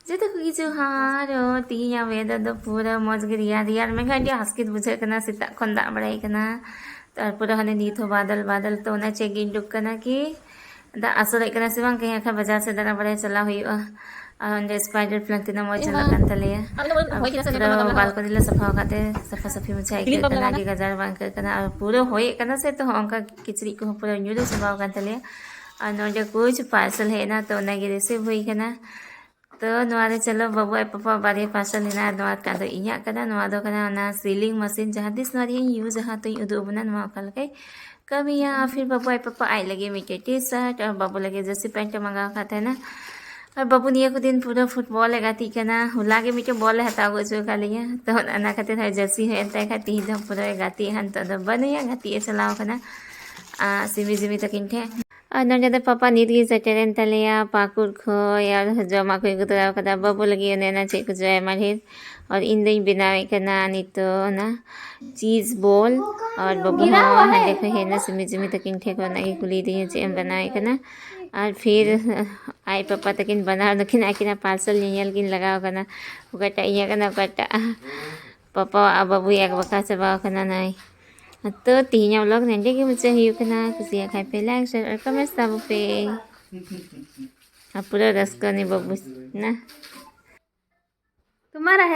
Jadi ko gitu haro tinya weather do pura moj ge रियार में घंटे हस्कित बुझे कना सिता खंदा बड़ाई कना तार पूरा हने नीत हो बादल बादल तो ना चेगिन डुक कना कि दा असर कना से बांग कहीं आखा बाजार से दाना बड़ाई चला हुआ अंडे स्पाइडर प्लांट tina मoj चला kan tale पूरा बालकनी ला सफा काते सफा सफी मुझे आई कना कि गजार बांग कना और पूरा होए कना से तो हमका किचरी को पूरा न्यूडल सफा kan tale और नोडे कुछ पार्सल है ना तो ना गे रिसीव हुई कना तो नोआरे चलो बाबू आई पापा बारे पार्सल है ना नोआ का दो इया कना नोआ दो कना ना सीलिंग मशीन जहाँ दिस नोरी यूज जहाँ तो उदो बना नोआ कल के कभी यहाँ फिर बाबू आई पापा आई लगे मीटे टी शर्ट और बाबू लगे जैसे पैंट मंगा खाते हैं ना और बाबू निया को दिन पूरा फुटबॉल गाती कना हुलागे मीटे बॉल हता गो जो का लिया तो अना खाते है जर्सी है तय खाती दम पूरा गाती हन तो बनया गाती चलाओ कना सिमी जिमी तक इनठे और नोडे पापा नीत गी सेटेरेन तलेया पाकुर खो यार जमा को गुतरा कदा बाबू लगी नेना चे कुछ माहिर और इन दई बनावे कना नितो ना चीज बॉल और बाबू हाँ देखो है ना सिमी जिमी तक इनठे को ना की कुली दी चे बनावे कना और फिर आई पापा तकिन बना दकिन आकिना पार्सल नियल किन लगाओ कना उकटा इया कना उकटा पापा अब बाबू एक बका चबाओ कना नाई तो तीन व्लॉग नंदे के मुझे ही कना कुछ खाई पे लाइक शेयर और कमेंट सब पे पूरा रस करने बाबू ना तुम्हारा है।